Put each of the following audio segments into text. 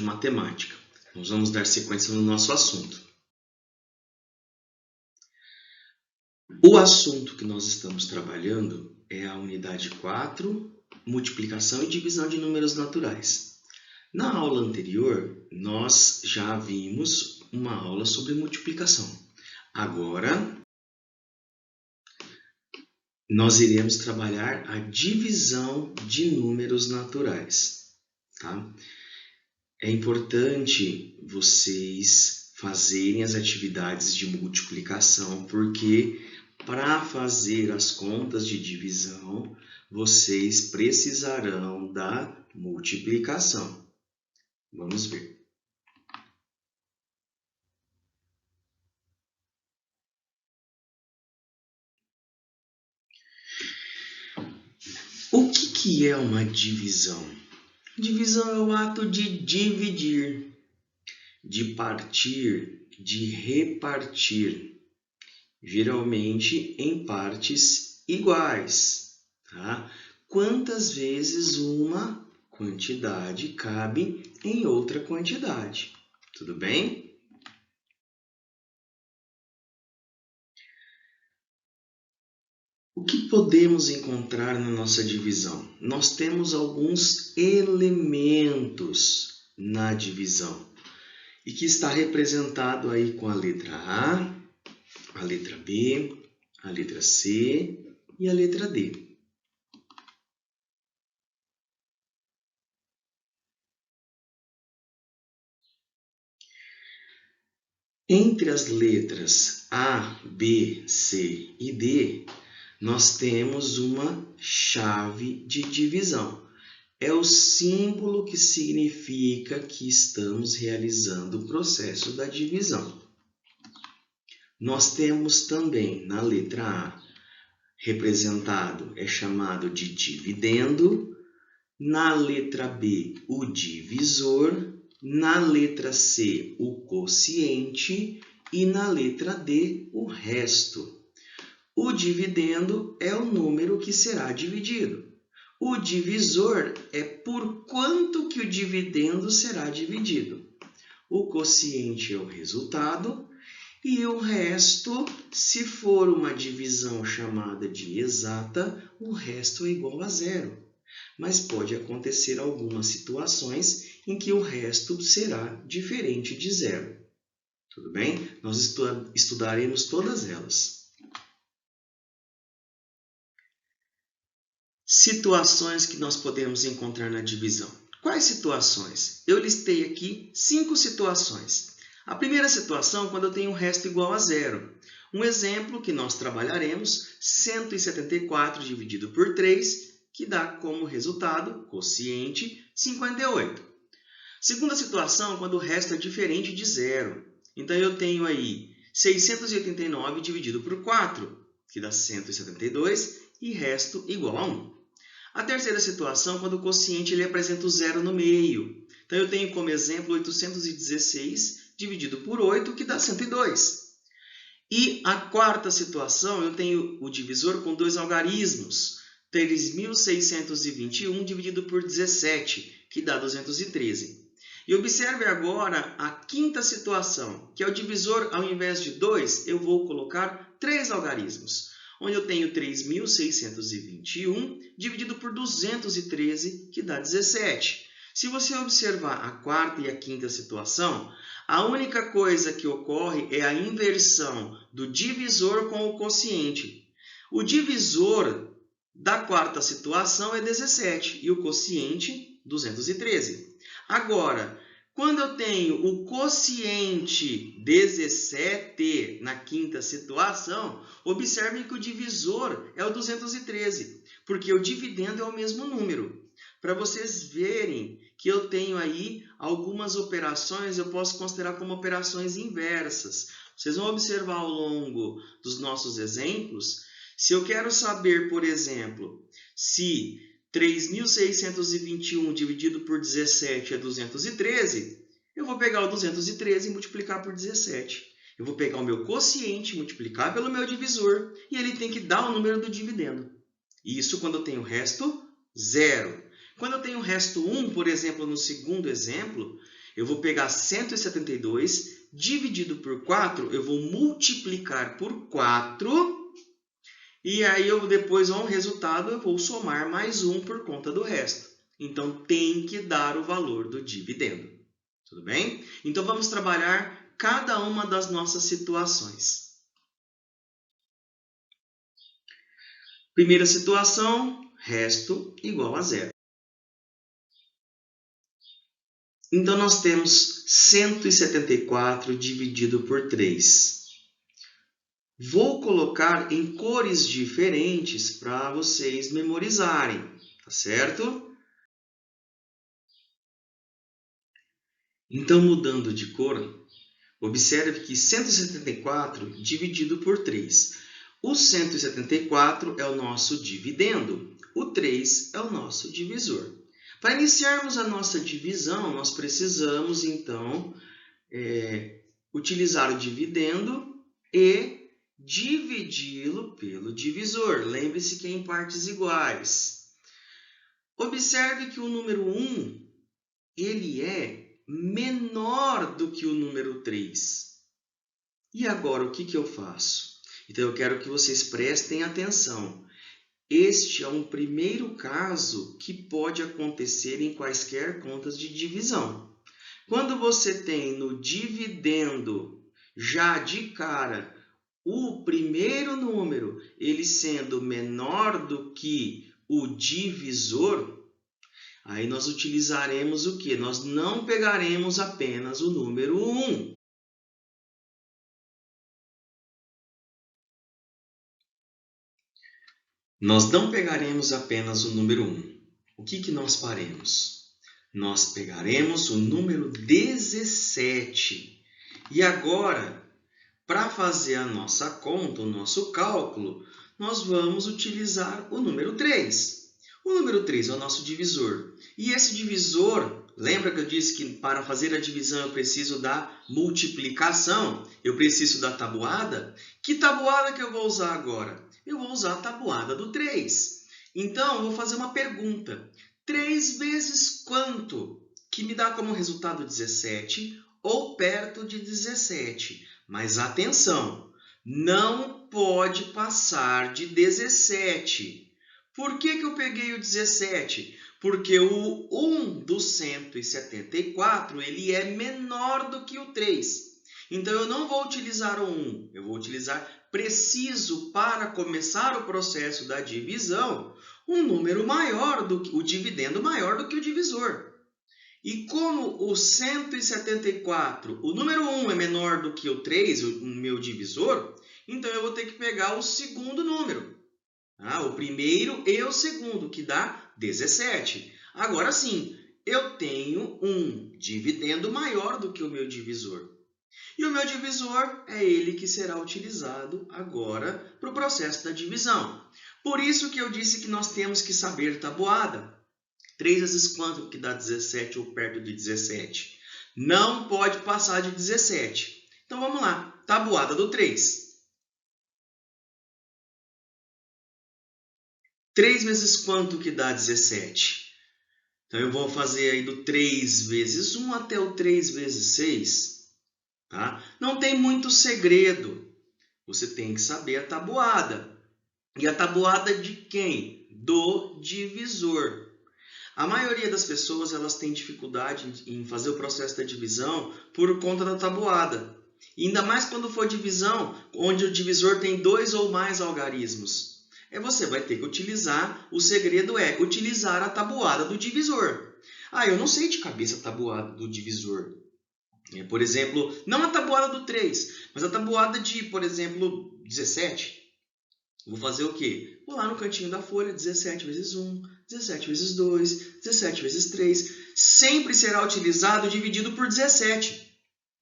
de matemática. Nós vamos dar sequência no nosso assunto. O assunto que nós estamos trabalhando é a unidade 4, multiplicação e divisão de números naturais. Na aula anterior, nós já vimos uma aula sobre multiplicação. Agora, nós iremos trabalhar a divisão de números naturais, tá? É importante vocês fazerem as atividades de multiplicação, porque para fazer as contas de divisão, vocês precisarão da multiplicação. Vamos ver. O que é uma divisão? Divisão é o ato de dividir, de partir, de repartir, geralmente em partes iguais, tá? Quantas vezes uma quantidade cabe em outra quantidade? Tudo bem? O que podemos encontrar na nossa divisão? Nós temos alguns elementos na divisão e que está representado aí com a letra A, a letra B, a letra C e a letra D. Entre as letras A, B, C e D, nós temos uma chave de divisão. É o símbolo que significa que estamos realizando o processo da divisão. Nós temos também na letra A, representado, é chamado de dividendo. Na letra B, o divisor. Na letra C, o quociente. E na letra D, o resto. O dividendo é o número que será dividido. O divisor é por quanto que o dividendo será dividido. O quociente é o resultado e o resto, se for uma divisão chamada de exata, o resto é igual a zero. Mas pode acontecer algumas situações em que o resto será diferente de zero. Tudo bem? Nós estudaremos todas elas. Situações que nós podemos encontrar na divisão. Quais situações? Eu listei aqui 5 situações. A primeira situação é quando eu tenho um resto igual a zero. Um exemplo que nós trabalharemos, 174 dividido por 3, que dá como resultado, quociente, 58. Segunda situação, quando o resto é diferente de zero. Então, eu tenho aí 689 dividido por 4, que dá 172, e resto igual a 1. A terceira situação, quando o quociente ele apresenta o zero no meio. Então, eu tenho como exemplo 816 dividido por 8, que dá 102. E a quarta situação, eu tenho o divisor com 2 algarismos. 3.621 dividido por 17, que dá 213. E observe agora a quinta situação, que é o divisor, ao invés de 2, eu vou colocar 3 algarismos. Onde eu tenho 3.621 dividido por 213, que dá 17. Se você observar a quarta e a quinta situação, a única coisa que ocorre é a inversão do divisor com o quociente. O divisor da quarta situação é 17 e o quociente 213. Agora, quando eu tenho o quociente 17 na quinta situação, observem que o divisor é o 213, porque o dividendo é o mesmo número. Para vocês verem que eu tenho aí algumas operações, eu posso considerar como operações inversas. Vocês vão observar ao longo dos nossos exemplos, se eu quero saber, por exemplo, se 3.621 dividido por 17 é 213, eu vou pegar o 213 e multiplicar por 17. Eu vou pegar o meu quociente, multiplicar pelo meu divisor, e ele tem que dar o número do dividendo. Isso quando eu tenho resto zero. Quando eu tenho resto 1, por exemplo, no segundo exemplo, Eu vou pegar 172, dividido por 4, eu vou multiplicar por 4, e aí depois, ao resultado, eu vou somar mais 1 por conta do resto. Então, tem que dar o valor do dividendo. Tudo bem? Então, vamos trabalhar cada uma das nossas situações. Primeira situação, resto igual a zero. Então, nós temos 174 dividido por 3. Vou colocar em cores diferentes para vocês memorizarem, tá certo? Então, mudando de cor, observe que 174 dividido por 3. O 174 é o nosso dividendo, o 3 é o nosso divisor. Para iniciarmos a nossa divisão, nós precisamos, então, utilizar o dividendo e dividi-lo pelo divisor. Lembre-se que é em partes iguais. Observe que o número 1 ele é menor do que o número 3. E agora, o que eu faço? Então, eu quero que vocês prestem atenção. Este é um primeiro caso que pode acontecer em quaisquer contas de divisão. Quando você tem no dividendo, já de cara, o primeiro número, ele sendo menor do que o divisor, aí nós utilizaremos o quê? Nós não pegaremos apenas o número 1. Nós não pegaremos apenas o número 1. O que nós faremos? Nós pegaremos o número 17. E agora, para fazer a nossa conta, o nosso cálculo, nós vamos utilizar o número 3. O número 3 é o nosso divisor. E esse divisor, lembra que eu disse que para fazer a divisão eu preciso da multiplicação? Eu preciso da tabuada? Que tabuada que eu vou usar agora? Eu vou usar a tabuada do 3. Então, eu vou fazer uma pergunta. 3 vezes quanto? Que me dá como resultado 17 ou perto de 17. Mas atenção, não pode passar de 17. Por que eu peguei o 17? Porque o 1 do 174 ele é menor do que o 3. Então, eu não vou utilizar o 1, eu vou utilizar, preciso para começar o processo da divisão, um número maior, o dividendo maior do que o divisor. E como o 174, o número 1 é menor do que o 3, o meu divisor, então eu vou ter que pegar o segundo número. O primeiro e o segundo, que dá 17. Agora sim, eu tenho um dividendo maior do que o meu divisor. E o meu divisor é ele que será utilizado agora para o processo da divisão. Por isso que eu disse que nós temos que saber tabuada. 3 vezes quanto que dá 17 ou perto de 17? Não pode passar de 17. Então, vamos lá. Tabuada do 3. 3 vezes quanto que dá 17? Então, eu vou fazer aí do 3 vezes 1 até o 3 vezes 6. Tá? Não tem muito segredo. Você tem que saber a tabuada. E a tabuada de quem? Do divisor. A maioria das pessoas elas têm dificuldade em fazer o processo da divisão por conta da tabuada. E ainda mais quando for divisão, onde o divisor tem 2 ou mais algarismos. Você vai ter que utilizar, o segredo é utilizar a tabuada do divisor. Eu não sei de cabeça a tabuada do divisor. Por exemplo, não a tabuada do 3, mas a tabuada de, por exemplo, 17. Vou fazer o quê? Vou lá no cantinho da folha, 17 vezes 1, 17 vezes 2, 17 vezes 3. Sempre será utilizado dividido por 17.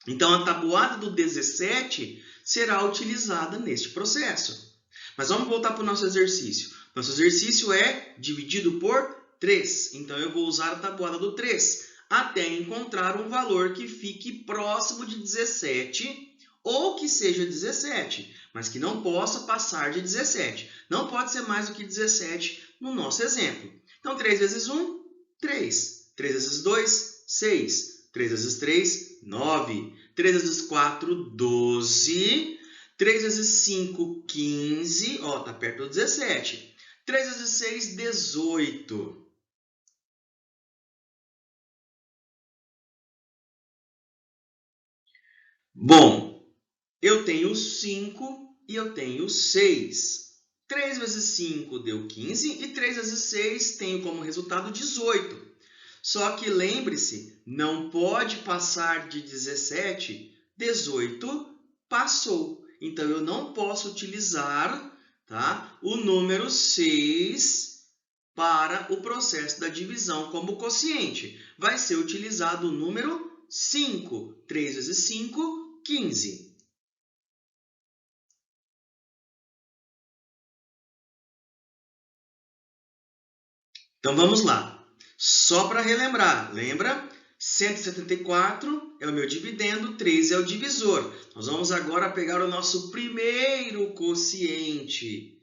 Então, a tabuada do 17 será utilizada neste processo. Mas vamos voltar para o nosso exercício. Nosso exercício é dividido por 3. Então, eu vou usar a tabuada do 3. Até encontrar um valor que fique próximo de 17 ou que seja 17, mas que não possa passar de 17. Não pode ser mais do que 17 no nosso exemplo. Então, 3 vezes 1, 3. 3 vezes 2, 6. 3 vezes 3, 9. 3 vezes 4, 12. 3 vezes 5, 15. Ó, tá perto do 17. 3 vezes 6, 18. Bom, eu tenho 5 e eu tenho 6. 3 vezes 5 deu 15 e 3 vezes 6 tenho como resultado 18. Só que lembre-se, não pode passar de 17. 18 passou. Então, eu não posso utilizar, tá, o número 6 para o processo da divisão como quociente. Vai ser utilizado o número 5. 3 vezes 5, 15. Então, vamos lá. Só para relembrar, lembra? 174 é o meu dividendo, 3 é o divisor. Nós vamos agora pegar o nosso primeiro quociente.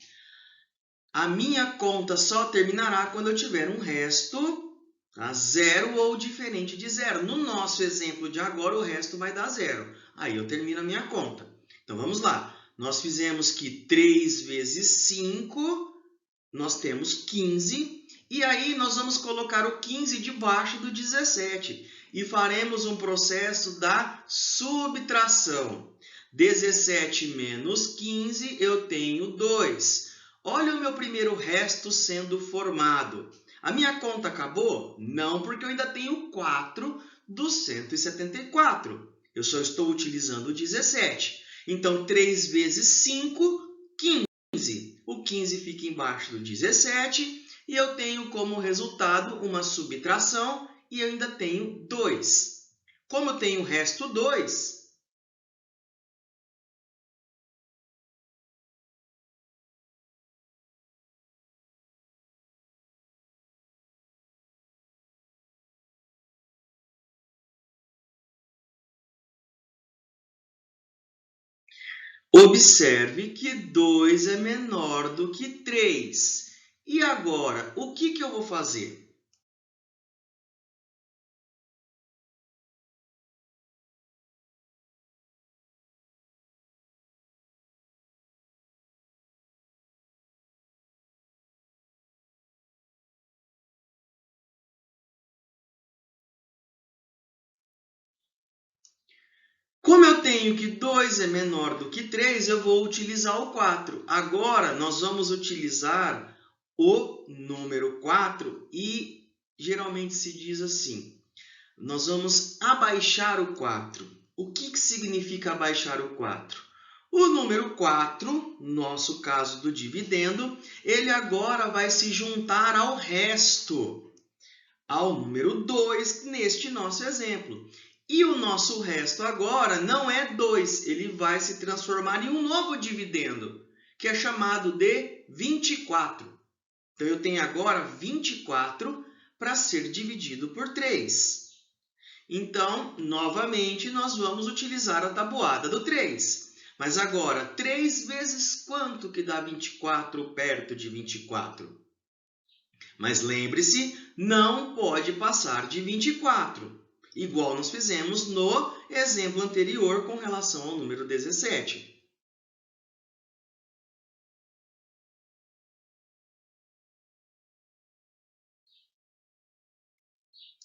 A minha conta só terminará quando eu tiver um resto, tá? 0 ou diferente de 0. No nosso exemplo de agora, o resto vai dar 0. Aí eu termino a minha conta. Então, vamos lá. Nós fizemos que 3 vezes 5, nós temos 15. E aí, nós vamos colocar o 15 debaixo do 17 e faremos um processo da subtração. 17 menos 15, eu tenho 2. Olha o meu primeiro resto sendo formado. A minha conta acabou? Não, porque eu ainda tenho 4 dos 174. Eu só estou utilizando o 17. Então, 3 vezes 5, 15. O 15 fica embaixo do 17. E eu tenho como resultado uma subtração e eu ainda tenho 2. Como eu tenho o resto 2, observe que 2 é menor do que 3. E agora, o que eu vou fazer? Como eu tenho que 2 é menor do que 3, eu vou utilizar o 4. Agora, nós vamos utilizar o número 4 e geralmente se diz assim: nós vamos abaixar o 4. O que significa abaixar o 4? O número 4, no nosso caso do dividendo, ele agora vai se juntar ao resto, ao número 2, neste nosso exemplo. E o nosso resto agora não é 2, ele vai se transformar em um novo dividendo, que é chamado de 24. Então, eu tenho agora 24 para ser dividido por 3. Então, novamente, nós vamos utilizar a tabuada do 3. Mas agora, 3 vezes quanto que dá 24 perto de 24? Mas lembre-se, não pode passar de 24. Igual nós fizemos no exemplo anterior com relação ao número 17.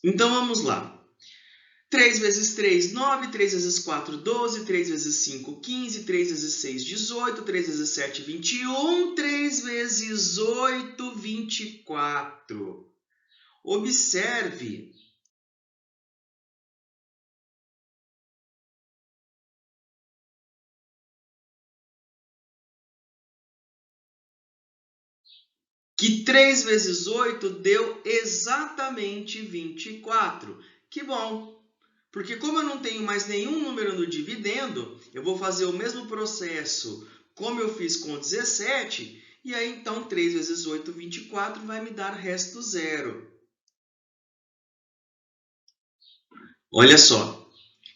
Então, vamos lá. 3 vezes 3, 9. 3 vezes 4, 12. 3 vezes 5, 15. 3 vezes 6, 18. 3 vezes 7, 21. 3 vezes 8, 24. Observe que 3 vezes 8 deu exatamente 24. Que bom! Porque como eu não tenho mais nenhum número no dividendo, eu vou fazer o mesmo processo como eu fiz com o 17, e aí então 3 vezes 8, 24, vai me dar resto 0. Olha só.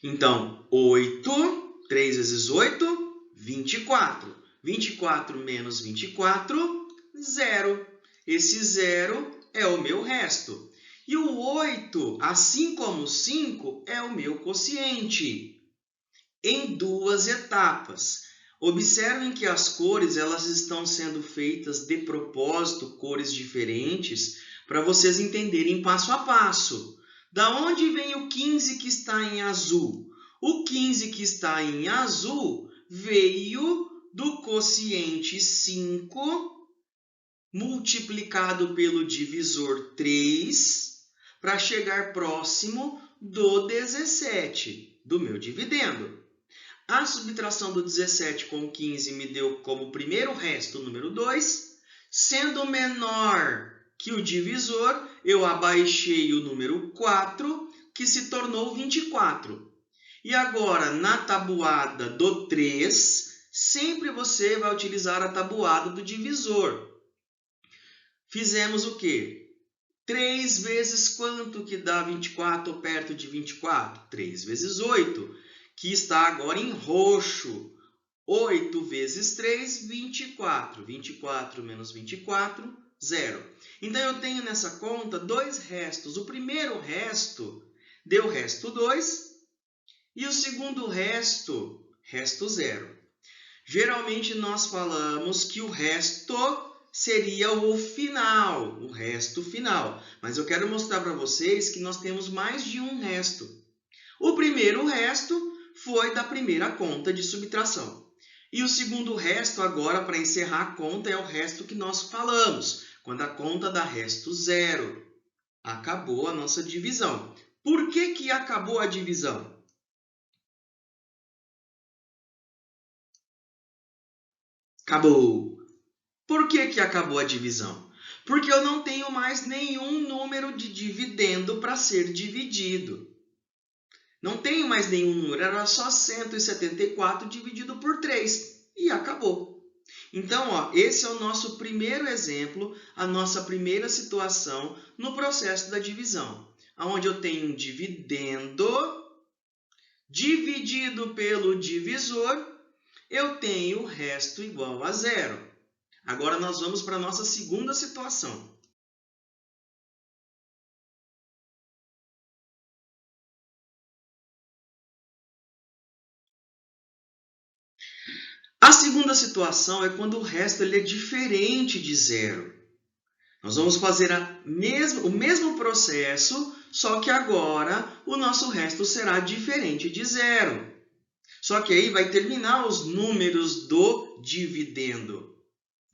Então, 8, 3 vezes 8, 24. 24 menos 24, 0. Esse 0 é o meu resto. E o 8, assim como o 5, é o meu quociente, em duas etapas. Observem que as cores elas estão sendo feitas de propósito, cores diferentes, para vocês entenderem passo a passo. Da onde vem o 15 que está em azul? O 15 que está em azul veio do quociente 5 multiplicado pelo divisor 3 para chegar próximo do 17, do meu dividendo. A subtração do 17 com 15 me deu como primeiro resto o número 2. Sendo menor que o divisor, eu abaixei o número 4, que se tornou 24. E agora, na tabuada do 3, sempre você vai utilizar a tabuada do divisor. Fizemos o quê? 3 vezes quanto que dá 24 perto de 24? 3 vezes 8, que está agora em roxo. 8 vezes 3, 24. 24 menos 24, 0. Então, eu tenho nessa conta dois restos. O primeiro resto deu resto 2 e o segundo resto, resto 0. Geralmente, nós falamos que o resto seria o final, o resto final. Mas eu quero mostrar para vocês que nós temos mais de um resto. O primeiro resto foi da primeira conta de subtração. E o segundo resto, agora, para encerrar a conta, é o resto que nós falamos, quando a conta dá resto 0. Acabou a nossa divisão. Por que acabou a divisão? Acabou. Por que acabou a divisão? Porque eu não tenho mais nenhum número de dividendo para ser dividido. Não tenho mais nenhum número, era só 174 dividido por 3 e acabou. Então, esse é o nosso primeiro exemplo, a nossa primeira situação no processo da divisão, onde eu tenho um dividendo dividido pelo divisor, eu tenho o resto igual a 0. Agora, nós vamos para a nossa segunda situação. A segunda situação é quando o resto ele é diferente de 0. Nós vamos fazer o mesmo processo, só que agora o nosso resto será diferente de 0. Só que aí vai terminar os números do dividendo.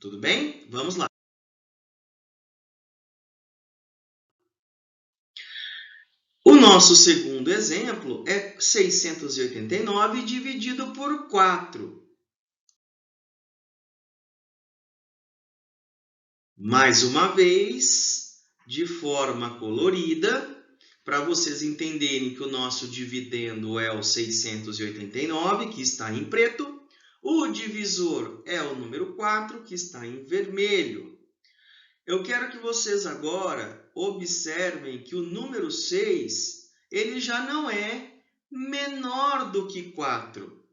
Tudo bem? Vamos lá. O nosso segundo exemplo é 689 dividido por 4. Mais uma vez, de forma colorida, para vocês entenderem que o nosso dividendo é o 689, que está em preto. O divisor é o número 4, que está em vermelho. Eu quero que vocês agora observem que o número 6 ele já não é menor do que 4.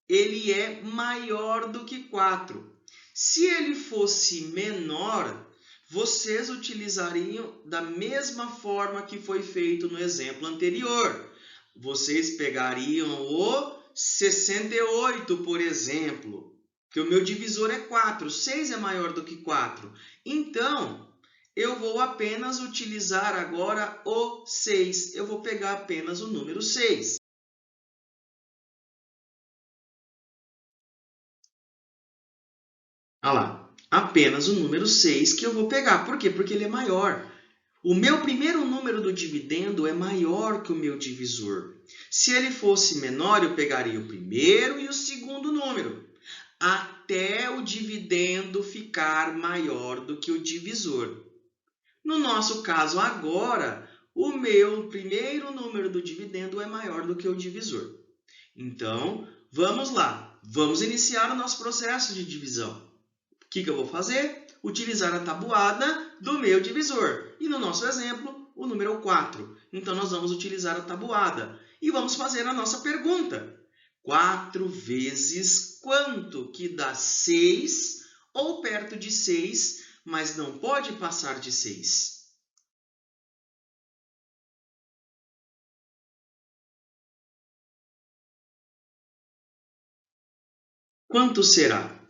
Ele é maior do que 4. Se ele fosse menor, vocês utilizariam da mesma forma que foi feito no exemplo anterior. Vocês pegariam o 68, por exemplo, que o meu divisor é 4. 6 é maior do que 4. Então, eu vou apenas utilizar agora o 6. Eu vou pegar apenas o número 6. Olha lá, apenas o número 6 que eu vou pegar. Por quê? Porque ele é maior. O meu primeiro número do dividendo é maior que o meu divisor. Se ele fosse menor, eu pegaria o primeiro e o segundo número, até o dividendo ficar maior do que o divisor. No nosso caso agora, o meu primeiro número do dividendo é maior do que o divisor. Então, vamos lá. Vamos iniciar o nosso processo de divisão. O que eu vou fazer? Utilizar a tabuada do meu divisor. E no nosso exemplo, o número 4. Então, nós vamos utilizar a tabuada. E vamos fazer a nossa pergunta. 4 vezes quanto que dá 6 ou perto de 6, mas não pode passar de 6? Quanto será?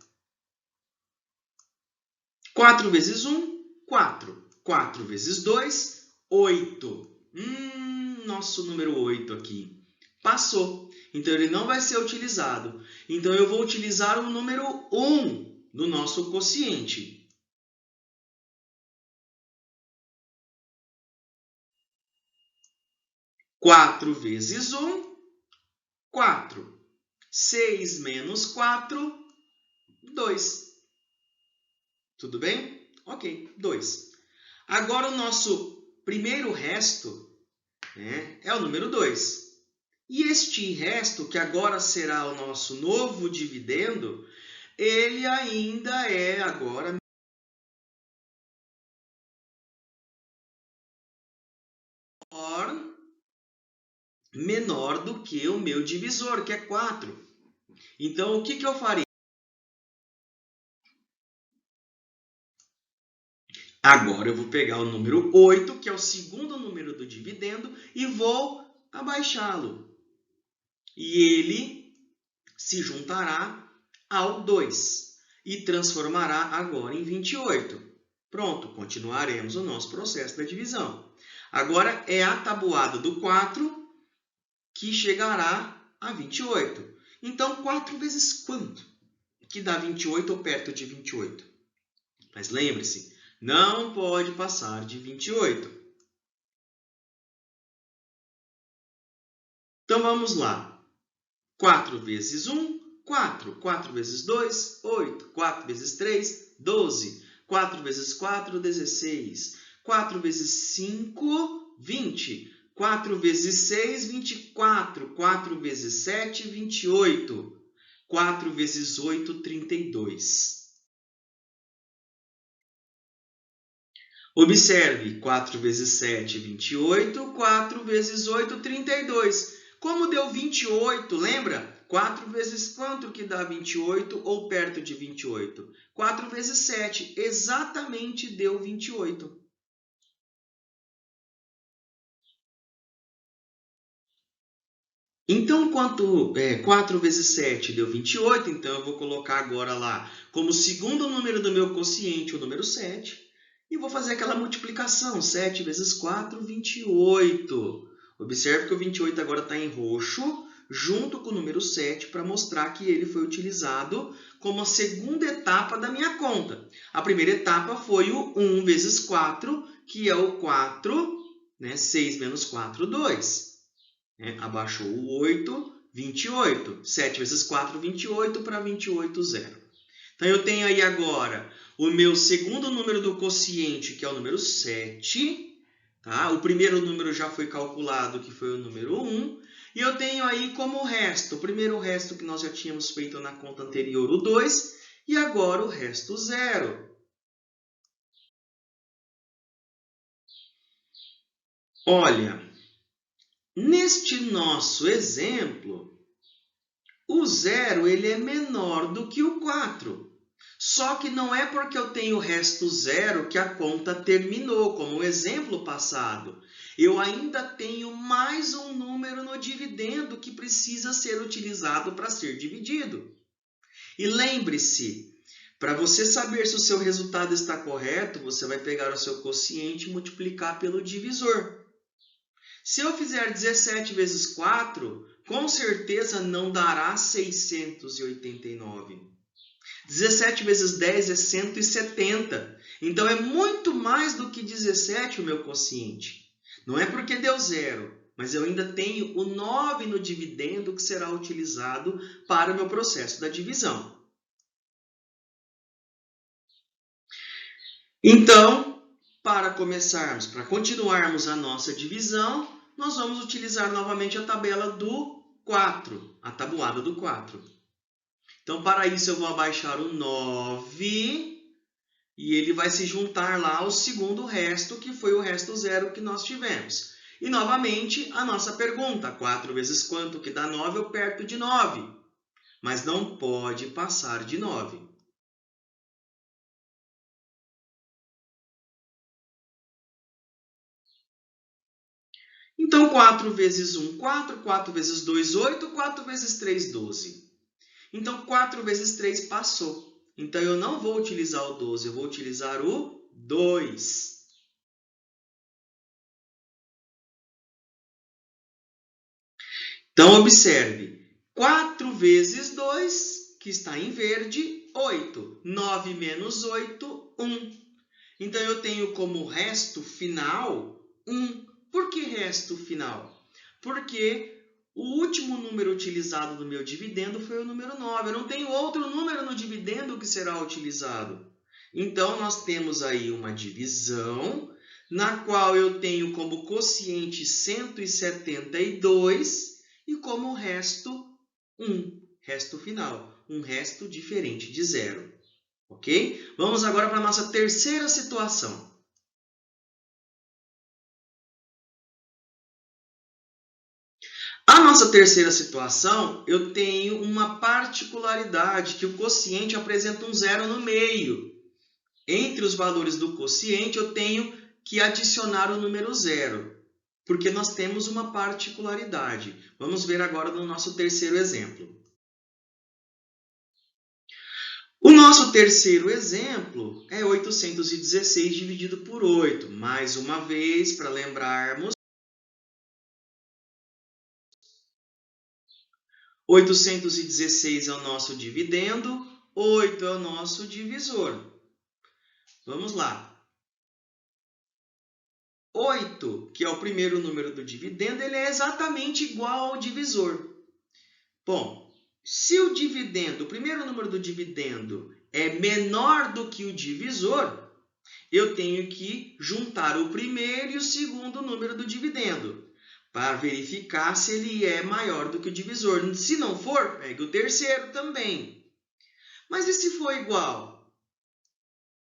4 vezes 1, 4. 4 vezes 2, 8. Nosso número 8 aqui. Passou. Então, ele não vai ser utilizado. Então, eu vou utilizar o número 1 do nosso quociente. Quatro vezes 1, 4. 6 menos 4, 2. Tudo bem? Ok, 2. Agora, o nosso primeiro resto, né, é o número 2. E este resto, que agora será o nosso novo dividendo, ele ainda é agora menor do que o meu divisor, que é 4. Então, o que eu faria? Agora eu vou pegar o número 8, que é o segundo número do dividendo, e vou abaixá-lo. E ele se juntará ao 2 e transformará agora em 28. Pronto, continuaremos o nosso processo da divisão. Agora é a tabuada do 4 que chegará a 28. Então, 4 vezes quanto? Que dá 28 ou perto de 28? Mas lembre-se, não pode passar de 28. Então, vamos lá. 4 vezes 1, 4. 4 vezes 2, 8. 4 vezes 3, 12. 4 vezes 4, 16. 4 vezes 5, 20. 4 vezes 6, 24. 4 vezes 7, 28. 4 vezes 8, 32. Observe, 4 vezes 7, 28. 4 vezes 8, 32. Como deu 28, lembra? 4 vezes quanto que dá 28 ou perto de 28? 4 vezes 7, exatamente deu 28. Então, 4 vezes 7 deu 28, então eu vou colocar agora lá como segundo número do meu quociente o número 7 e vou fazer aquela multiplicação, 7 vezes 4, 28. Observe que o 28 agora está em roxo, junto com o número 7, para mostrar que ele foi utilizado como a segunda etapa da minha conta. A primeira etapa foi o 1 vezes 4, que é o 4, né? 6 menos 4, 2. Abaixou o 8, 28. 7 vezes 4, 28, para 28, 0. Então, eu tenho aí agora o meu segundo número do quociente, que é o número 7. Tá? O primeiro número já foi calculado, que foi o número 1. E eu tenho aí como resto, o primeiro resto que nós já tínhamos feito na conta anterior, o 2. E agora o resto 0. Olha, neste nosso exemplo, o 0 ele é menor do que o 4. Só que não é porque eu tenho o resto 0 que a conta terminou, como o exemplo passado. Eu ainda tenho mais um número no dividendo que precisa ser utilizado para ser dividido. E lembre-se, para você saber se o seu resultado está correto, você vai pegar o seu quociente e multiplicar pelo divisor. Se eu fizer 17 vezes 4, com certeza não dará 689. 17 vezes 10 é 170. Então, é muito mais do que 17 o meu quociente. Não é porque deu 0, mas eu ainda tenho o 9 no dividendo que será utilizado para o meu processo da divisão. Então, para continuarmos a nossa divisão, nós vamos utilizar novamente a tabela do 4, a tabuada do 4. Então, para isso, eu vou abaixar o 9 e ele vai se juntar lá ao segundo resto, que foi o resto 0 que nós tivemos. E, novamente, a nossa pergunta, 4 vezes quanto que dá 9 ou perto de 9? Mas não pode passar de 9. Então, 4 vezes 1, 4. 4 vezes 2, 8. 4 vezes 3, 12. Então, 4 vezes 3 passou. Então, eu não vou utilizar o 12, eu vou utilizar o 2. Então, observe. 4 vezes 2, que está em verde, 8. 9 menos 8, 1. Então, eu tenho como resto final 1. Por que resto final? Porque o último número utilizado no meu dividendo foi o número 9. Eu não tenho outro número no dividendo que será utilizado. Então, nós temos aí uma divisão, na qual eu tenho como quociente 172 e como resto 1, resto final, um resto diferente de zero. Ok? Vamos agora para a nossa terceira situação. A nossa terceira situação, eu tenho uma particularidade que o quociente apresenta um zero no meio. Entre os valores do quociente, eu tenho que adicionar o número zero, porque nós temos uma particularidade. Vamos ver agora no nosso terceiro exemplo. O nosso terceiro exemplo é 816 dividido por 8. Mais uma vez, para lembrarmos, 816 é o nosso dividendo, 8 é o nosso divisor. Vamos lá. 8, que é o primeiro número do dividendo, ele é exatamente igual ao divisor. Bom, se o dividendo, o primeiro número do dividendo, é menor do que o divisor, eu tenho que juntar o primeiro e o segundo número do dividendo, para verificar se ele é maior do que o divisor. Se não for, pegue o terceiro também. Mas e se for igual?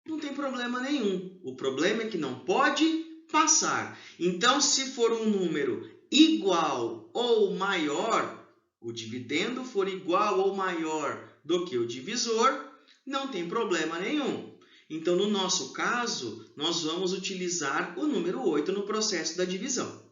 Não tem problema nenhum. O problema é que não pode passar. Então, se for um número igual ou maior, o dividendo for igual ou maior do que o divisor, não tem problema nenhum. Então, no nosso caso, nós vamos utilizar o número 8 no processo da divisão.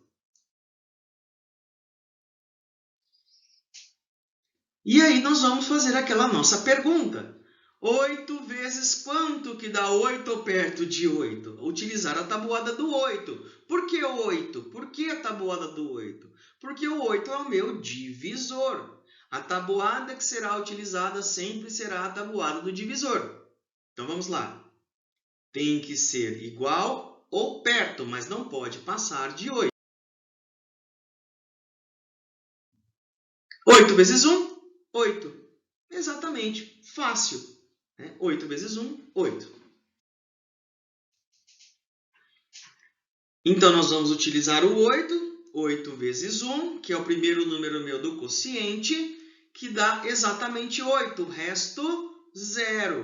E aí, nós vamos fazer aquela nossa pergunta. 8 vezes quanto que dá 8 perto de 8? Utilizar a tabuada do 8. Por que 8? Por que a tabuada do 8? Porque o 8 é o meu divisor. A tabuada que será utilizada sempre será a tabuada do divisor. Então, vamos lá. Tem que ser igual ou perto, mas não pode passar de 8. 8 vezes 1, 8. Exatamente, fácil. 8 vezes 1, 8. Então, nós vamos utilizar o 8. 8 vezes 1, que é o primeiro número meu do quociente, que dá exatamente 8. O resto, 0.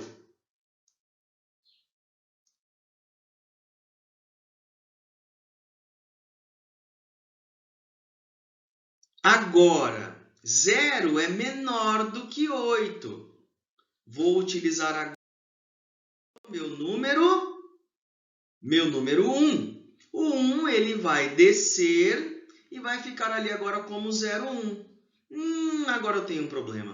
Agora, 0 é menor do que 8. Vou utilizar agora o meu número 1. O 1 ele vai descer e vai ficar ali agora como 0,1. Agora eu tenho um problema.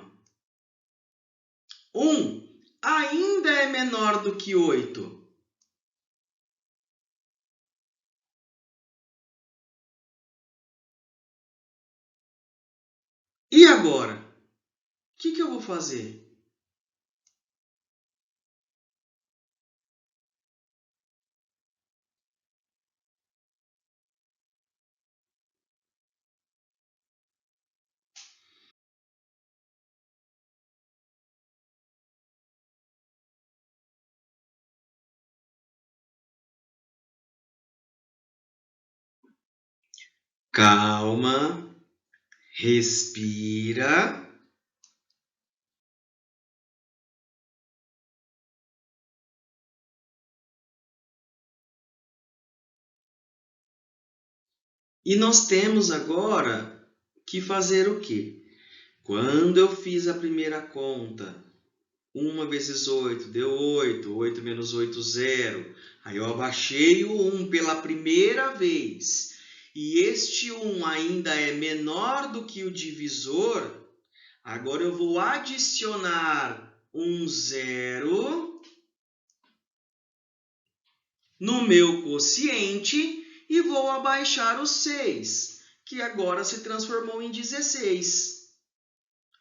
1 ainda é menor do que 8. E agora? O que eu vou fazer? Calma, respira. E nós temos agora que fazer o quê? Quando eu fiz a primeira conta, 1 vezes 8 deu 8, 8 menos 8, 0. Aí eu abaixei o 1 pela primeira vez. E este 1 ainda é menor do que o divisor. Agora eu vou adicionar um 0 no meu quociente e vou abaixar o 6, que agora se transformou em 16.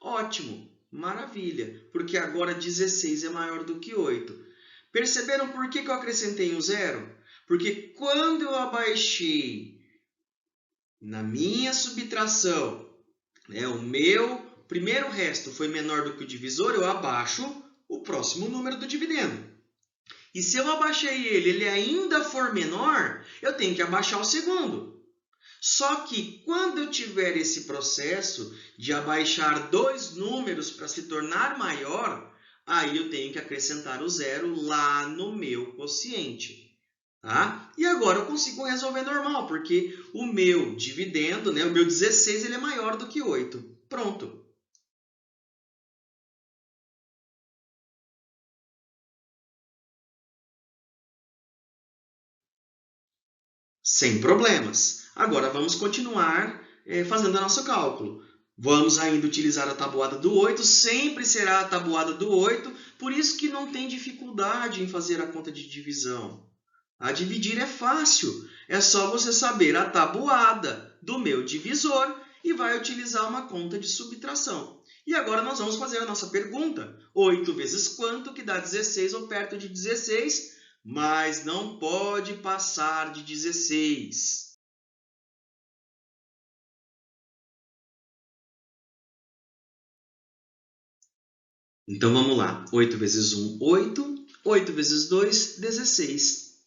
Ótimo, maravilha, porque agora 16 é maior do que 8. Perceberam por que eu acrescentei um 0? Porque quando eu abaixei na minha subtração, o meu primeiro resto foi menor do que o divisor, eu abaixo o próximo número do dividendo. E se eu abaixei ele ainda for menor, eu tenho que abaixar o segundo. Só que quando eu tiver esse processo de abaixar dois números para se tornar maior, aí eu tenho que acrescentar o 0 lá no meu quociente. Tá? E agora eu consigo resolver normal, porque o meu dividendo, o meu 16, ele é maior do que 8. Pronto. Sem problemas. Agora vamos continuar fazendo o nosso cálculo. Vamos ainda utilizar a tabuada do 8, sempre será a tabuada do 8, por isso que não tem dificuldade em fazer a conta de divisão. A dividir é fácil, é só você saber a tabuada do meu divisor e vai utilizar uma conta de subtração. E agora nós vamos fazer a nossa pergunta. 8 vezes quanto que dá 16 ou perto de 16? Mas não pode passar de 16. Então vamos lá. 8 vezes 1, 8. 8 vezes 2, 16.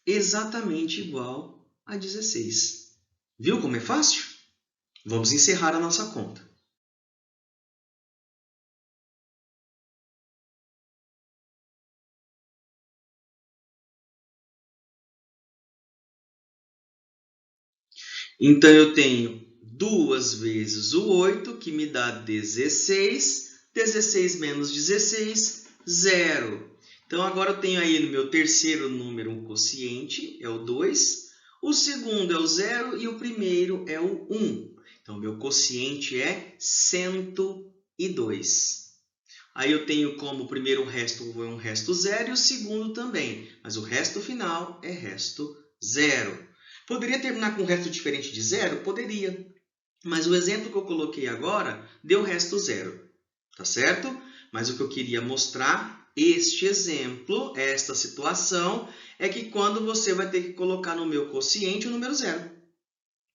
Exatamente igual a 16. Viu como é fácil? Vamos encerrar a nossa conta. Então, eu tenho 2 vezes o 8, que me dá 16. 16 menos 16, 0. Então, agora eu tenho aí no meu terceiro número um quociente, é o 2. O segundo é o 0 e o primeiro é o 1. Então, meu quociente é 102. Aí eu tenho como o primeiro resto é um resto 0 e o segundo também. Mas o resto final é resto 0. Poderia terminar com um resto diferente de 0? Poderia. Mas o exemplo que eu coloquei agora deu resto 0. Tá certo? Mas o que eu queria mostrar, este exemplo, esta situação, é que quando você vai ter que colocar no meu quociente o número 0.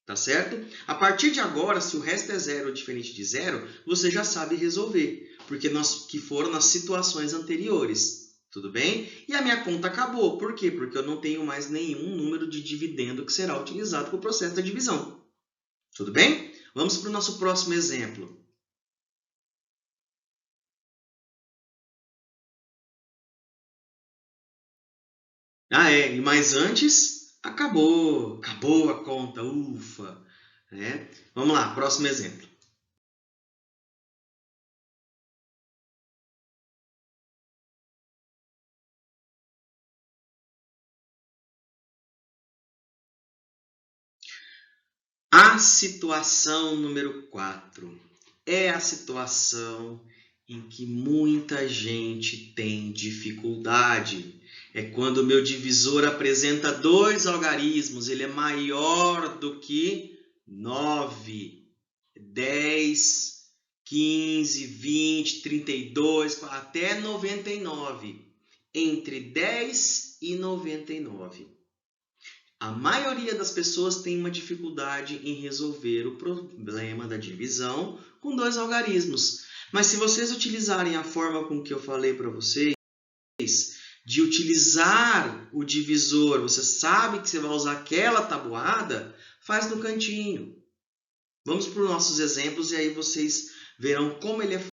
Tá certo? A partir de agora, se o resto é 0 ou diferente de 0, você já sabe resolver, porque que foram nas situações anteriores. Tudo bem? E a minha conta acabou. Por quê? Porque eu não tenho mais nenhum número de dividendo que será utilizado para o processo da divisão. Tudo bem? Vamos para o nosso próximo exemplo. Mas antes, acabou a conta, ufa. Vamos lá, próximo exemplo. A situação número 4 é a situação em que muita gente tem dificuldade. É quando o meu divisor apresenta dois algarismos, ele é maior do que 9, 10, 15, 20, 32, até 99. Entre 10 e 99. A maioria das pessoas tem uma dificuldade em resolver o problema da divisão com dois algarismos. Mas se vocês utilizarem a forma com que eu falei para vocês, de utilizar o divisor, você sabe que você vai usar aquela tabuada, faz no cantinho. Vamos para os nossos exemplos e aí vocês verão como ele é.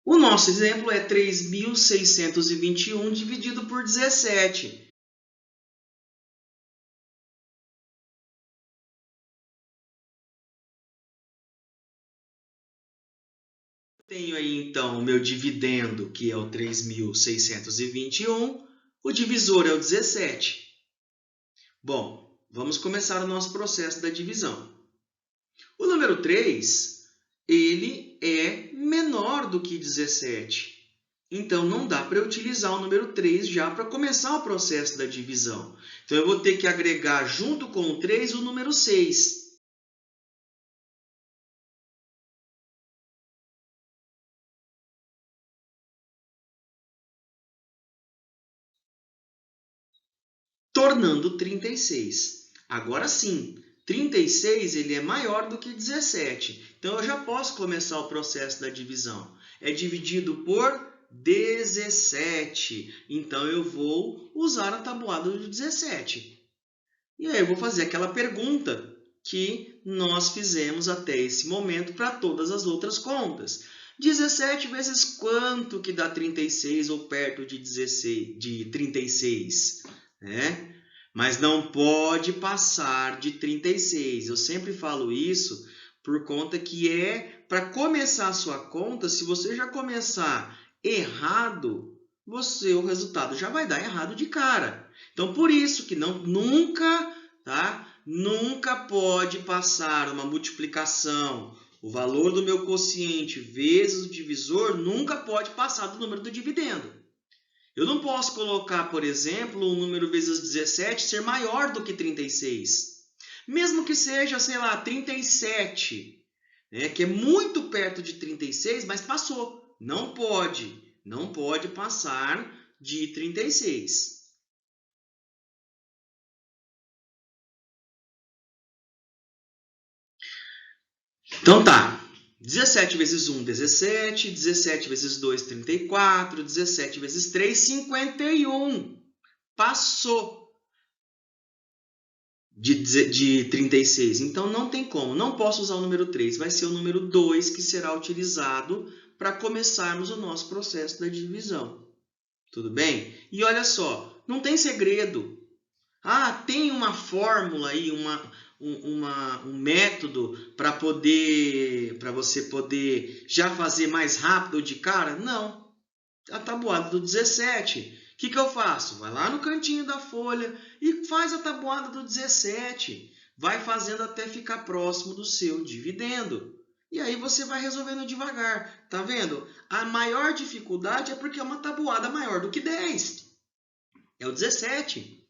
O nosso exemplo é 3.621 dividido por 17. Tenho aí, então, o meu dividendo, que é o 3.621. O divisor é o 17. Bom, vamos começar o nosso processo da divisão. O número 3, ele é menor do que 17. Então, não dá para eu utilizar o número 3 já para começar o processo da divisão. Então, eu vou ter que agregar junto com o 3 o número 6. Tornando 36. Agora sim, 36 ele é maior do que 17. Então, eu já posso começar o processo da divisão. É dividido por 17. Então, eu vou usar a tabuada do 17. E aí, eu vou fazer aquela pergunta que nós fizemos até esse momento para todas as outras contas. 17 vezes quanto que dá 36 ou perto de 16, de 36? Né? Mas não pode passar de 36. Eu sempre falo isso por conta que é para começar a sua conta, se você já começar errado, o resultado já vai dar errado de cara. Então, por isso que nunca pode passar uma multiplicação, o valor do meu quociente vezes o divisor, nunca pode passar do número do dividendo. Eu não posso colocar, por exemplo, o número vezes 17 ser maior do que 36. Mesmo que seja, sei lá, 37, né, que é muito perto de 36, mas passou. Não pode passar de 36. Então tá. 17 vezes 1, 17. 17 vezes 2, 34. 17 vezes 3, 51. Passou de 36. Então, não tem como. Não posso usar o número 3. Vai ser o número 2 que será utilizado para começarmos o nosso processo da divisão. Tudo bem? E olha só, não tem segredo. Tem uma fórmula aí, um método para você poder já fazer mais rápido de cara? Não. A tabuada do 17. O que eu faço? Vai lá no cantinho da folha e faz a tabuada do 17. Vai fazendo até ficar próximo do seu dividendo. E aí você vai resolvendo devagar. Tá vendo? A maior dificuldade é porque é uma tabuada maior do que 10. É o 17.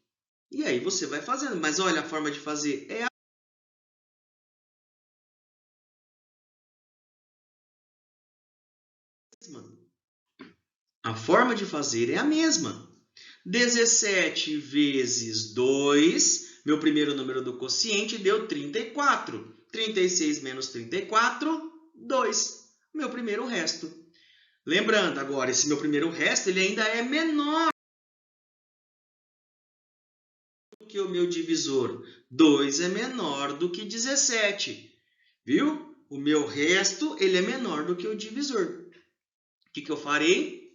E aí você vai fazendo. Mas olha, a forma de fazer é a mesma. A forma de fazer é a mesma. 17 vezes 2, meu primeiro número do quociente, deu 34. 36 menos 34, 2. Meu primeiro resto. Lembrando agora, esse meu primeiro resto ele ainda é menor do que o meu divisor. 2 é menor do que 17. Viu? O meu resto ele é menor do que o divisor. O que eu farei?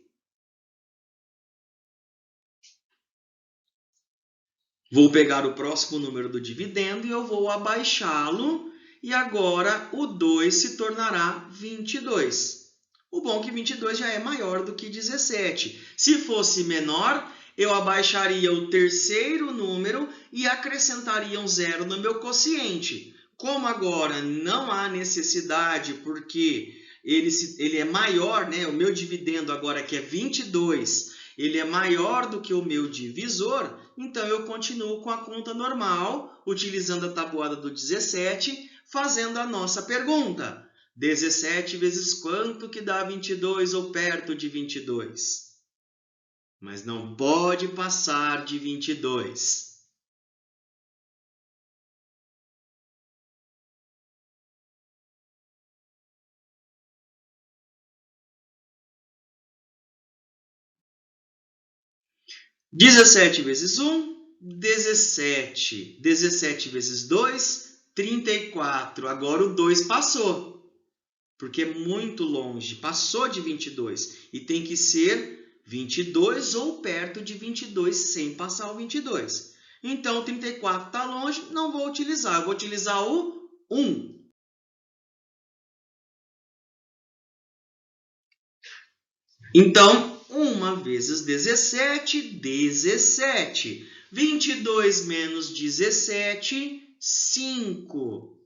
Vou pegar o próximo número do dividendo e eu vou abaixá-lo. E agora o 2 se tornará 22. O bom é que 22 já é maior do que 17. Se fosse menor, eu abaixaria o terceiro número e acrescentaria um zero no meu quociente. Como agora não há necessidade, porque ele é maior, né? O meu dividendo agora que é 22, ele é maior do que o meu divisor, então eu continuo com a conta normal, utilizando a tabuada do 17, fazendo a nossa pergunta. 17 vezes quanto que dá 22 ou perto de 22? Mas não pode passar de 22. Dezessete vezes 1, 17. 17 vezes 2, 34. Agora o 2 passou, porque é muito longe. Passou de 22 e tem que ser 22 ou perto de 22 sem passar o 22. Então, o 34 está longe, não vou utilizar. Eu vou utilizar o 1. Então, 1 vezes 17, 17. 22 menos 17, 5.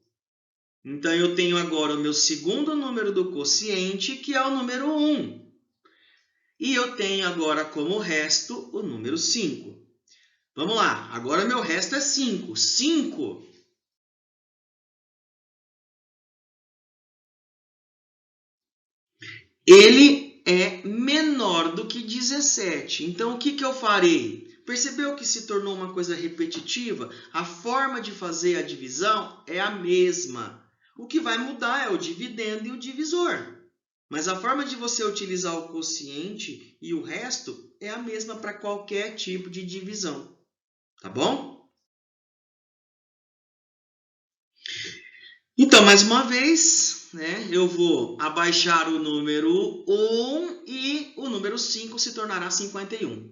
Então, eu tenho agora o meu segundo número do quociente, que é o número 1. E eu tenho agora como resto o número 5. Vamos lá, agora meu resto é 5. 5 ele é menor do que 17. Então, o que eu farei? Percebeu que se tornou uma coisa repetitiva? A forma de fazer a divisão é a mesma. O que vai mudar é o dividendo e o divisor. Mas a forma de você utilizar o quociente e o resto é a mesma para qualquer tipo de divisão. Tá bom? Então, mais uma vez, eu vou abaixar o número 1 e o número 5 se tornará 51.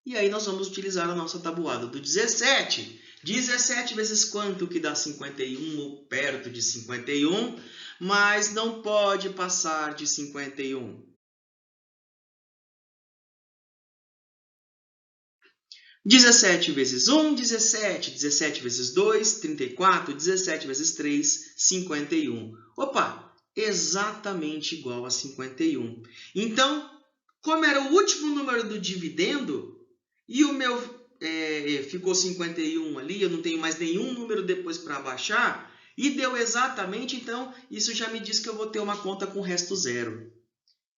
E aí nós vamos utilizar a nossa tabuada do 17. 17 vezes quanto que dá 51 ou perto de 51, mas não pode passar de 51. 17 vezes 1, 17. 17 vezes 2, 34. 17 vezes 3, 51. Opa! Exatamente igual a 51. Então, como era o último número do dividendo, e o meu ficou 51 ali, eu não tenho mais nenhum número depois para abaixar, e deu exatamente, então, isso já me diz que eu vou ter uma conta com resto zero.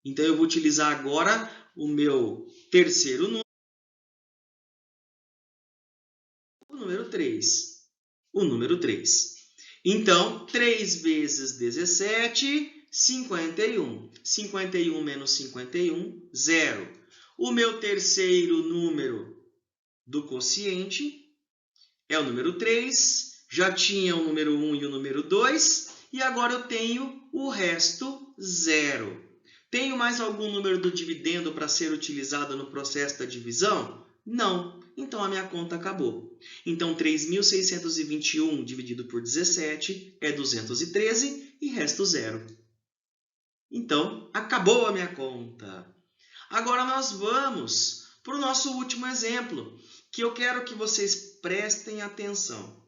Então, eu vou utilizar agora o meu terceiro número, o número 3. O número 3. Então, 3 vezes 17, 51. 51 menos 51, 0. O meu terceiro número do quociente é o número 3. Já tinha o número 1 e o número 2. E agora eu tenho o resto 0. Tenho mais algum número do dividendo para ser utilizado no processo da divisão? Não. Então, a minha conta acabou. Então, 3.621 dividido por 17 é 213 e resto 0. Então, acabou a minha conta. Agora, nós vamos para o nosso último exemplo, que eu quero que vocês prestem atenção.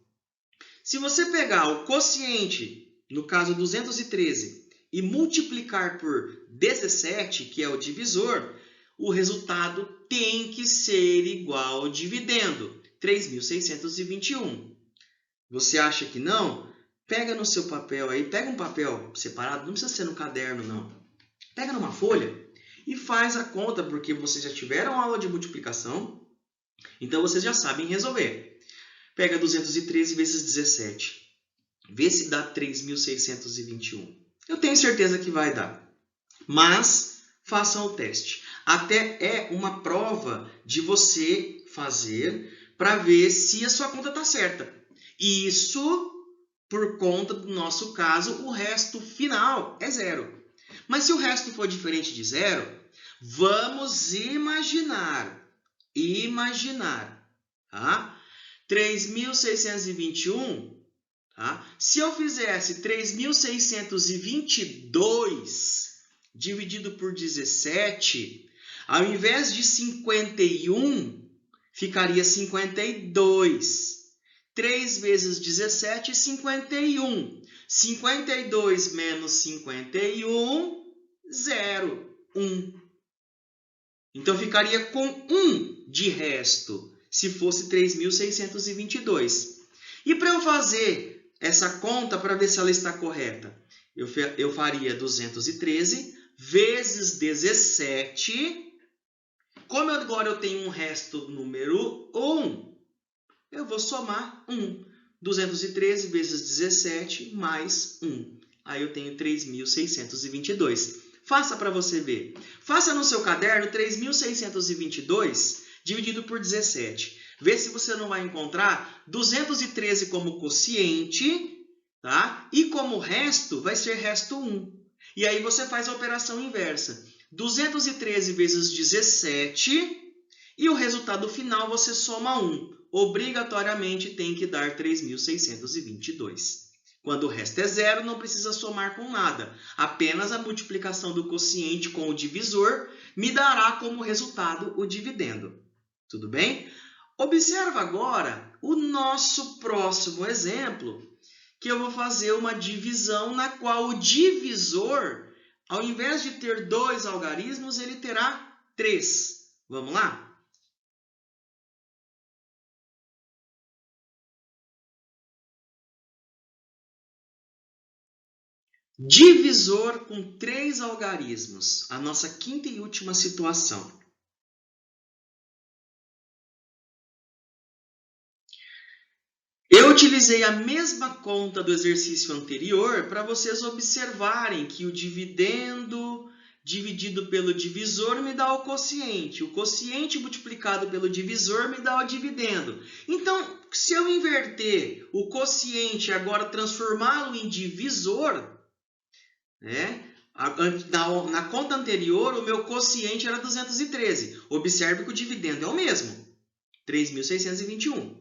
Se você pegar o quociente, no caso 213, e multiplicar por 17, que é o divisor, o resultado tem que ser igual ao dividendo, 3.621. Você acha que não? Pega no seu papel aí, pega um papel separado, não precisa ser no caderno, não. Pega numa folha e faz a conta, porque vocês já tiveram aula de multiplicação, então vocês já sabem resolver. Pega 213 vezes 17. Vê se dá 3.621. Eu tenho certeza que vai dar. Mas façam o teste. Até é uma prova de você fazer para ver se a sua conta está certa. Isso, por conta do nosso caso, o resto final é 0. Mas se o resto for diferente de 0, vamos imaginar, tá? 3.621, tá? Se eu fizesse 3.622 dividido por 17, ao invés de 51, ficaria 52. 3 vezes 17, 51. 52 menos 51, 0, 1. Então, ficaria com 1 de resto, se fosse 3.622. E para eu fazer essa conta, para ver se ela está correta, eu faria 213 vezes 17. Como agora eu tenho um resto número 1, eu vou somar 1. 213 vezes 17 mais 1. Aí eu tenho 3.622. Faça para você ver. Faça no seu caderno 3.622 dividido por 17. Vê se você não vai encontrar 213 como quociente, tá? E como resto, vai ser resto 1. E aí você faz a operação inversa. 213 vezes 17 e o resultado final você soma 1. Obrigatoriamente tem que dar 3.622. Quando o resto é zero, não precisa somar com nada. Apenas a multiplicação do quociente com o divisor me dará como resultado o dividendo. Tudo bem? Observa agora o nosso próximo exemplo, que eu vou fazer uma divisão na qual o divisor, ao invés de ter 2 algarismos, ele terá 3. Vamos lá? Divisor com 3 algarismos, a nossa quinta e última situação. Eu utilizei a mesma conta do exercício anterior para vocês observarem que o dividendo dividido pelo divisor me dá o quociente. O quociente multiplicado pelo divisor me dá o dividendo. Então, se eu inverter o quociente e agora transformá-lo em divisor, né? Na conta anterior, o meu quociente era 213. Observe que o dividendo é o mesmo, 3.621.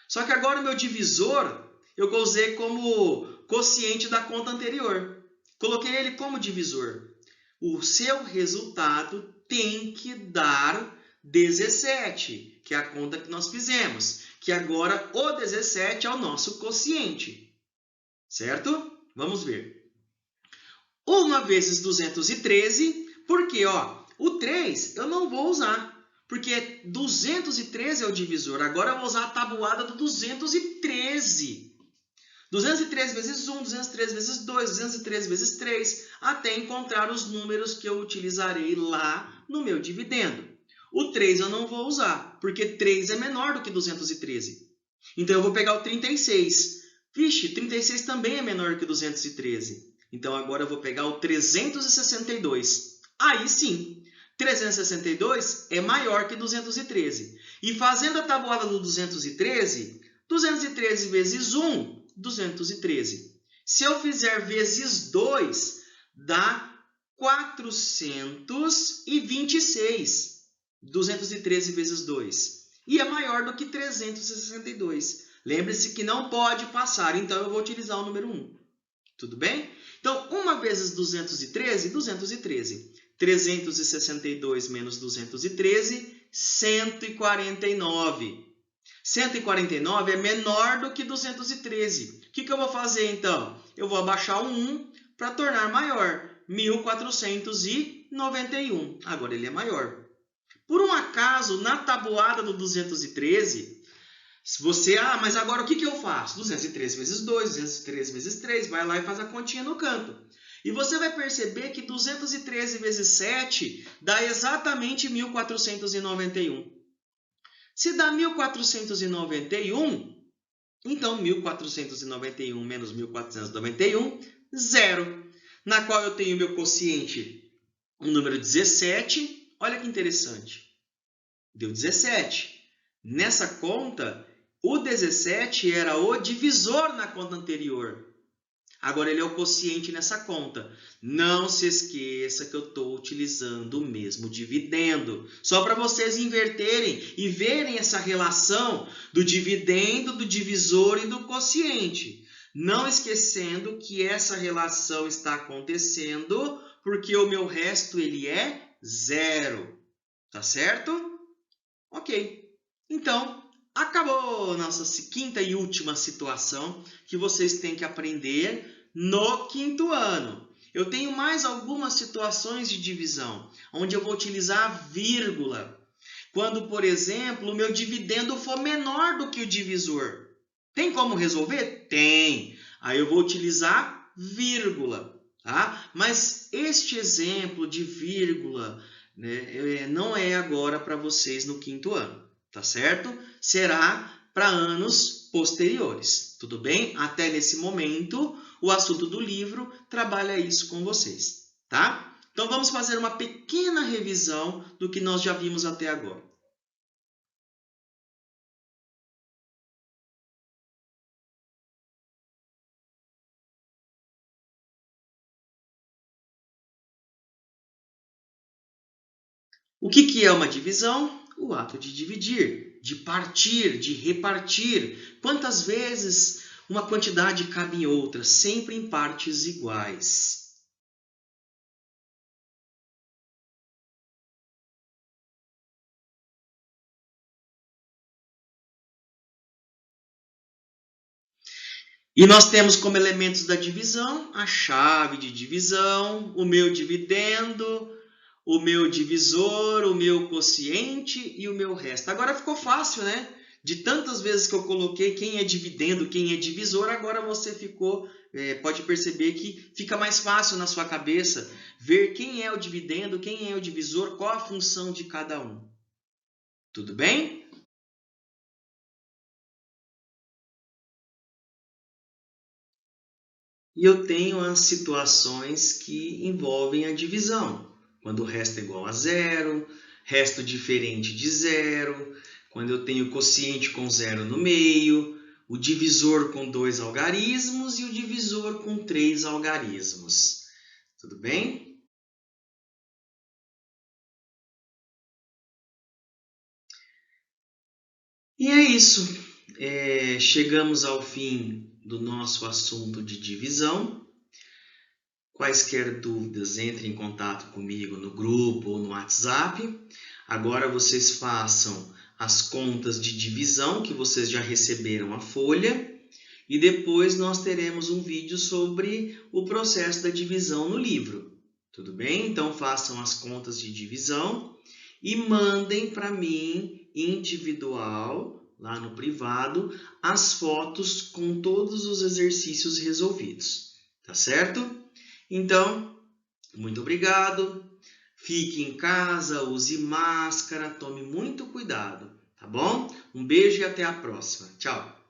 Só que agora o meu divisor, eu usei como quociente da conta anterior. Coloquei ele como divisor. O seu resultado tem que dar 17, que é a conta que nós fizemos. Que agora o 17 é o nosso quociente. Certo? Vamos ver. 1 vezes 213, porque o 3 eu não vou usar. Porque 213 é o divisor. Agora eu vou usar a tabuada do 213. 213 vezes 1, 213 vezes 2, 213 vezes 3, até encontrar os números que eu utilizarei lá no meu dividendo. O 3 eu não vou usar, porque 3 é menor do que 213. Então, eu vou pegar o 36. Vixe, 36 também é menor que 213. Então, agora eu vou pegar o 362. Aí sim, 362 é maior que 213. E fazendo a tabuada do 213, 213 vezes 1, 213. Se eu fizer vezes 2, dá 426. 213 vezes 2. E é maior do que 362. Lembre-se que não pode passar, então eu vou utilizar o número 1. Tudo bem? Então, 1 vezes 213, 213. 362 menos 213, 149. 149 é menor do que 213. O que eu vou fazer, então? Eu vou abaixar o 1 para tornar maior. 1.491. Agora ele é maior. Por um acaso, na tabuada do 213, se você... mas agora o que eu faço? 213 vezes 2, 213 vezes 3. Vai lá e faz a continha no canto. E você vai perceber que 213 vezes 7 dá exatamente 1.491. Se dá 1.491, então 1.491 menos 1.491, 0. Na qual eu tenho meu quociente, o número 17. Olha que interessante. Deu 17. Nessa conta, o 17 era o divisor na conta anterior. Agora ele é o quociente nessa conta. Não se esqueça que eu estou utilizando o mesmo dividendo. Só para vocês inverterem e verem essa relação do dividendo, do divisor e do quociente. Não esquecendo que essa relação está acontecendo porque o meu resto ele é 0. Tá certo? Ok. Então, acabou nossa quinta e última situação que vocês têm que aprender no quinto ano. Eu tenho mais algumas situações de divisão, onde eu vou utilizar a vírgula. Quando, por exemplo, o meu dividendo for menor do que o divisor. Tem como resolver? Tem. Aí eu vou utilizar vírgula. Tá? Mas este exemplo de vírgula, né, não é agora para vocês no quinto ano. Tá certo? Será para anos posteriores. Tudo bem? Até nesse momento, o assunto do livro trabalha isso com vocês. Tá? Então, vamos fazer uma pequena revisão do que nós já vimos até agora. O que é uma divisão? O ato de dividir, de partir, de repartir. Quantas vezes Uma quantidade cabe em outra, sempre em partes iguais. E nós temos como elementos da divisão a chave de divisão, o meu dividendo, o meu divisor, o meu quociente e o meu resto. Agora ficou fácil, né? De tantas vezes que eu coloquei quem é dividendo, quem é divisor, agora você pode perceber que fica mais fácil na sua cabeça ver quem é o dividendo, quem é o divisor, qual a função de cada um. Tudo bem? E eu tenho as situações que envolvem a divisão. Quando o resto é igual a zero, resto diferente de zero, quando eu tenho quociente com zero no meio, o divisor com 2 algarismos e o divisor com 3 algarismos. Tudo bem? E é isso. Chegamos ao fim do nosso assunto de divisão. Quaisquer dúvidas, entre em contato comigo no grupo ou no WhatsApp. Agora vocês façam as contas de divisão, que vocês já receberam a folha. E depois nós teremos um vídeo sobre o processo da divisão no livro. Tudo bem? Então façam as contas de divisão e mandem para mim individual, lá no privado, as fotos com todos os exercícios resolvidos. Tá certo? Então, muito obrigado. Fique em casa, use máscara, tome muito cuidado, tá bom? Um beijo e até a próxima. Tchau!